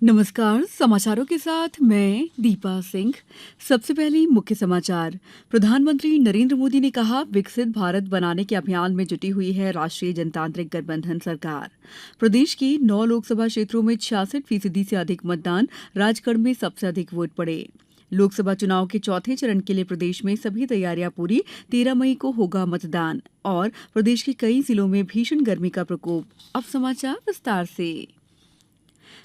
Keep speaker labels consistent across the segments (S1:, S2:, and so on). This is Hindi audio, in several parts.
S1: नमस्कार, समाचारों के साथ मैं दीपा सिंह। सबसे पहले मुख्य समाचार। प्रधानमंत्री नरेंद्र मोदी ने कहा, विकसित भारत बनाने के अभियान में जुटी हुई है राष्ट्रीय जनतांत्रिक गठबंधन सरकार। प्रदेश की 9 लोकसभा क्षेत्रों में 66% से अधिक मतदान, राजगढ़ में सबसे अधिक वोट पड़े। लोकसभा चुनाव के चौथे चरण के लिए प्रदेश में सभी तैयारियां पूरी, 13 मई को होगा मतदान। और प्रदेश के कई जिलों में भीषण गर्मी का प्रकोप। अब समाचार विस्तार से।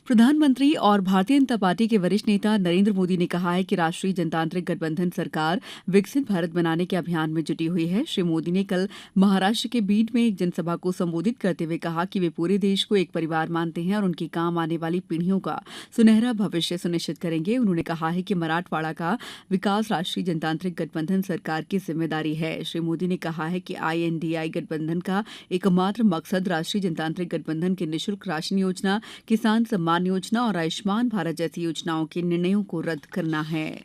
S1: प्रधानमंत्री और भारतीय जनता पार्टी के वरिष्ठ नेता नरेंद्र मोदी ने कहा है कि राष्ट्रीय जनतांत्रिक गठबंधन सरकार विकसित भारत बनाने के अभियान में जुटी हुई है। श्री मोदी ने कल महाराष्ट्र के बीड में एक जनसभा को संबोधित करते हुए कहा कि वे पूरे देश को एक परिवार मानते हैं और उनके काम आने वाली पीढ़ियों का सुनहरा भविष्य सुनिश्चित करेंगे। उन्होंने कहा है कि मराठवाड़ा का विकास राष्ट्रीय जनतांत्रिक गठबंधन सरकार की जिम्मेदारी है। श्री मोदी ने कहा है कि INDI गठबंधन का एकमात्र मकसद राष्ट्रीय जनतांत्रिक गठबंधन की निःशुल्क राशन योजना, किसान सम्मान योजना और आयुष्मान भारत जैसी योजनाओं के निर्णयों को रद्द करना है।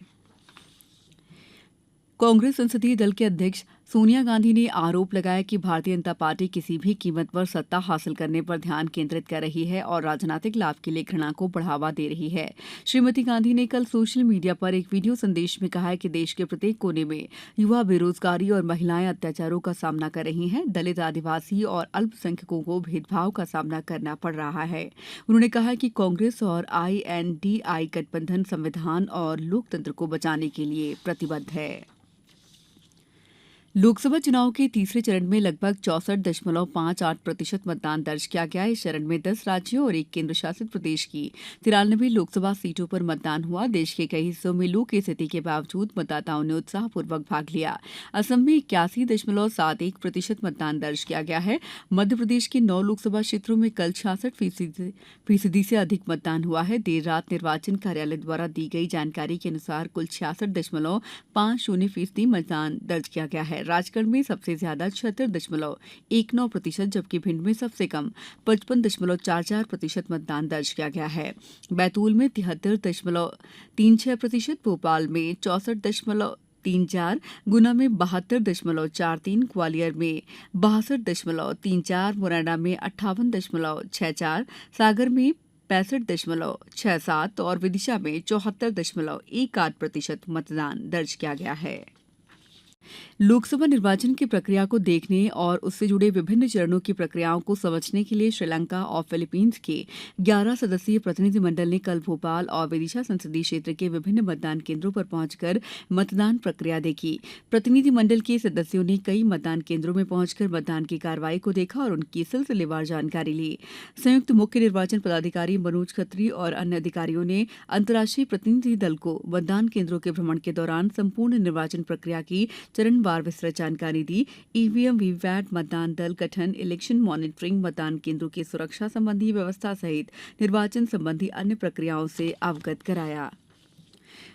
S1: कांग्रेस संसदीय दल के अध्यक्ष सोनिया गांधी ने आरोप लगाया कि भारतीय जनता पार्टी किसी भी कीमत पर सत्ता हासिल करने पर ध्यान केंद्रित कर रही है और राजनीतिक लाभ के लिए घृणा को बढ़ावा दे रही है। श्रीमती गांधी ने कल सोशल मीडिया पर एक वीडियो संदेश में कहा है कि देश के प्रत्येक कोने में युवा बेरोजगारी और महिलाएं अत्याचारों का सामना कर रही हैं। दलित, आदिवासी और अल्पसंख्यकों को भेदभाव का सामना करना पड़ रहा है। उन्होंने कहा कि कांग्रेस और INDI गठबंधन संविधान और लोकतंत्र को बचाने के लिए प्रतिबद्ध है। लोकसभा चुनाव के तीसरे चरण में लगभग 64.58% मतदान दर्ज किया गया। इस चरण में 10 राज्यों और एक केंद्र शासित प्रदेश की 93 लोकसभा सीटों पर मतदान हुआ। देश के कई हिस्सों में लू की स्थिति के बावजूद मतदाताओं ने उत्साहपूर्वक भाग लिया। असम में 81.71% मतदान दर्ज किया गया है। मध्य प्रदेश के 9 लोकसभा क्षेत्रों में कल 66% से अधिक मतदान हुआ है। देर रात निर्वाचन कार्यालय द्वारा दी गई जानकारी के अनुसार कुल 66.50% मतदान दर्ज किया गया है। राजगढ़ में सबसे ज्यादा 76.19%, जबकि भिंड में सबसे कम 55.44% मतदान दर्ज किया गया है। बैतूल में 73.36%, भोपाल में 64.34, गुना में 72.43, ग्वालियर में 62.34, मुरैना में 58.64, सागर में 65.67 और विदिशा में 74.18% मतदान दर्ज किया गया है। लोकसभा निर्वाचन की प्रक्रिया को देखने और उससे जुड़े विभिन्न चरणों की प्रक्रियाओं को समझने के लिए श्रीलंका और फिलीपींस के 11 सदस्यीय प्रतिनिधिमंडल ने कल भोपाल और विदिशा संसदीय क्षेत्र के विभिन्न मतदान केंद्रों पर पहुंचकर मतदान प्रक्रिया देखी। प्रतिनिधिमंडल के सदस्यों ने कई मतदान केंद्रों में पहुंचकर मतदान की कार्रवाई को देखा और उनकी सिलसिलेवार जानकारी ली। संयुक्त मुख्य निर्वाचन पदाधिकारी मनोज खत्री और अन्य अधिकारियों ने अंतर्राष्ट्रीय प्रतिनिधि दल को मतदान केंद्रों के भ्रमण के दौरान संपूर्ण निर्वाचन प्रक्रिया की चरणवार विस्तृत जानकारी दी। ईवीएम, वीवीपैट, मतदान दल गठन, इलेक्शन मॉनिटरिंग, मतदान केंद्रों की सुरक्षा संबंधी व्यवस्था सहित निर्वाचन संबंधी अन्य प्रक्रियाओं से अवगत कराया।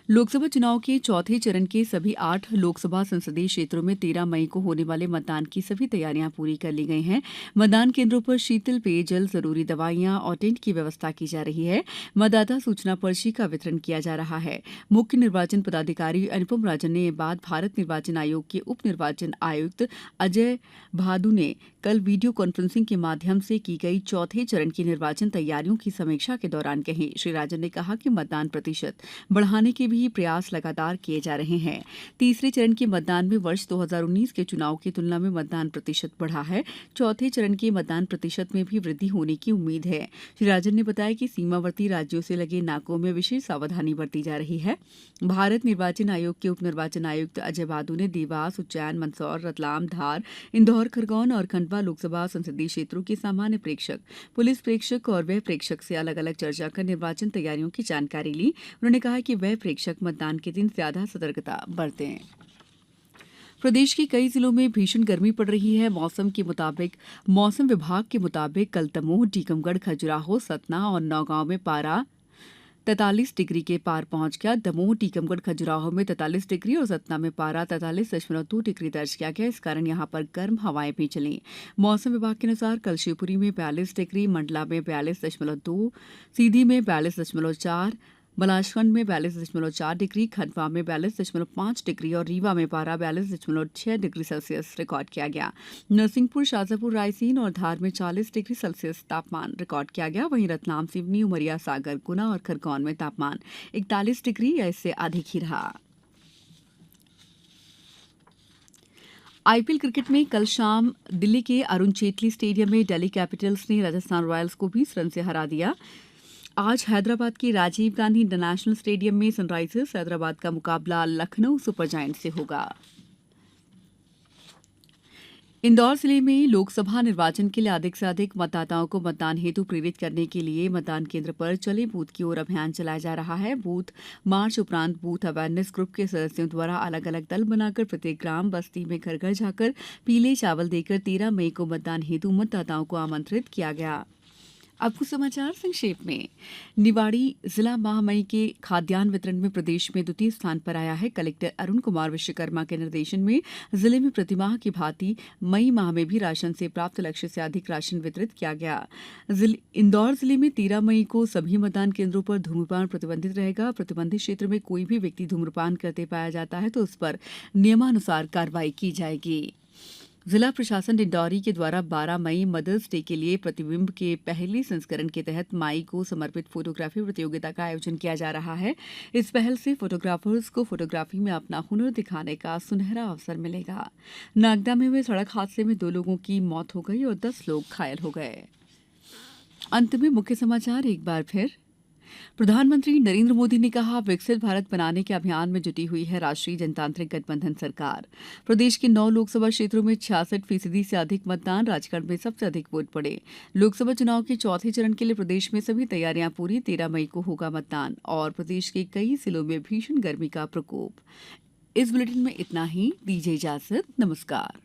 S1: लोकसभा चुनाव के चौथे चरण के सभी 8 लोकसभा संसदीय क्षेत्रों में 13 मई को होने वाले मतदान की सभी तैयारियां पूरी कर ली गई हैं। मतदान केंद्रों पर शीतल पेयजल, जरूरी दवाइयां और टेंट की व्यवस्था की जा रही है। मतदाता सूचना पर्ची का वितरण किया जा रहा है। मुख्य निर्वाचन पदाधिकारी अनुपम राजन ने यह बात भारत निर्वाचन आयोग के उप निर्वाचन आयुक्त अजय भादु ने कल वीडियो कॉन्फ्रेंसिंग के माध्यम से की गई चौथे चरण की निर्वाचन तैयारियों की समीक्षा के दौरान कही। श्री राजन ने कहा कि मतदान प्रतिशत बढ़ाने के भी प्रयास लगातार किए जा रहे हैं। तीसरे चरण के मतदान में वर्ष 2019 के चुनाव की तुलना में मतदान प्रतिशत बढ़ा है। चौथे चरण के मतदान प्रतिशत में भी वृद्धि होने की उम्मीद है। श्री राजन ने बताया कि सीमावर्ती राज्यों से लगे नाकों में विशेष सावधानी बरती जा रही है। भारत निर्वाचन आयोग के उप निर्वाचन आयुक्त अजय भादु ने देवास, उज्जैन, मंदसौर, रतलाम, धार, इंदौर, खरगोन और खंडवा लोकसभा संसदीय क्षेत्रों के सामान्य प्रेक्षक, पुलिस प्रेक्षक और व्यय प्रेक्षक से अलग अलग चर्चा कर निर्वाचन तैयारियों की जानकारी ली। उन्होंने कहा कि व्यय प्रेक्षक मतदान के दिन ज्यादा सतर्कता बरतें। प्रदेश के कई जिलों में भीषण गर्मी पड़ रही है। मौसम विभाग के मुताबिक कल दमोह, टीकमगढ़, खजुराहो, सतना और नौगांव में पारा 43 डिग्री के पार पहुंच गया। दमोह, टीकमगढ़, खजुराहो में 43 डिग्री और सतना में पारा 43.2 डिग्री दर्ज किया गया। इस कारण यहां पर गर्म हवाएं भी चली। मौसम विभाग के अनुसार कल शिवपुरी में 42 डिग्री, मंडला में 42.2, सीधी में 42.4, बनासखंड में 42.4 डिग्री, खंडवा में 42.5 डिग्री और रीवा में पारा 42.6 डिग्री सेल्सियस रिकॉर्ड किया गया। नरसिंहपुर, शाजापुर, रायसेन और धार में 40 डिग्री सेल्सियस तापमान रिकॉर्ड किया गया। वहीं रतलाम, सिवनी, उमरिया, सागर, गुना और खरगोन में तापमान 41 डिग्री या इससे अधिक ही रहा। आईपीएल क्रिकेट में कल शाम दिल्ली के अरुण जेटली स्टेडियम में दिल्ली कैपिटल्स ने राजस्थान रॉयल्स को 20 रन से हरा दिया। आज हैदराबाद के राजीव गांधी इंटरनेशनल स्टेडियम में सनराइजर्स हैदराबाद का मुकाबला लखनऊ सुपर जायंट्स से होगा। इंदौर जिले में लोकसभा निर्वाचन के लिए अधिक से अधिक मतदाताओं को मतदान हेतु प्रेरित करने के लिए मतदान केंद्र पर चले बूथ की ओर अभियान चलाया जा रहा है। बूथ मार्च उपरांत बूथ अवेयरनेस ग्रुप के सदस्यों द्वारा अलग अलग दल बनाकर प्रत्येक ग्राम बस्ती में घर घर जाकर पीले चावल देकर 13 मई को मतदान हेतु मतदाताओं को आमंत्रित किया गया। अब कुछ समाचार संक्षेप में। निवाड़ी जिला माह मई के खाद्यान्न वितरण में प्रदेश में द्वितीय स्थान पर आया है। कलेक्टर अरुण कुमार विश्वकर्मा के निर्देशन में जिले में प्रतिमाह की भांति मई माह में भी राशन से प्राप्त लक्ष्य से अधिक राशन वितरित किया गया। इंदौर जिले में 13 मई को सभी मतदान केंद्रों पर धूम्रपान प्रतिबंधित रहेगा। प्रतिबंधित क्षेत्र में कोई भी व्यक्ति धूम्रपान करते पाया जाता है तो उस पर नियमानुसार कार्रवाई की जाएगी। जिला प्रशासन डिंडौरी के द्वारा 12 मई मदर्स डे के लिए प्रतिबिंब के पहले संस्करण के तहत माई को समर्पित फोटोग्राफी प्रतियोगिता का आयोजन किया जा रहा है। इस पहल से फोटोग्राफर्स को फोटोग्राफी में अपना हुनर दिखाने का सुनहरा अवसर मिलेगा। नागदा में हुए सड़क हादसे में 2 लोगों की मौत हो गई और 10 लोग घायल हो गए। अंत में मुख्य समाचार एक बार फिर। प्रधानमंत्री नरेंद्र मोदी ने कहा, विकसित भारत बनाने के अभियान में जुटी हुई है राष्ट्रीय जनतांत्रिक गठबंधन सरकार। प्रदेश के 9 लोकसभा क्षेत्रों में 66% से अधिक मतदान, राजगढ़ में सबसे अधिक वोट पड़े। लोकसभा चुनाव के चौथे चरण के लिए प्रदेश में सभी तैयारियां पूरी, 13 मई को होगा मतदान। और प्रदेश के कई जिलों में भीषण गर्मी का प्रकोप। इस बुलेटिन में इतना ही। दीजिए इजाजत। नमस्कार।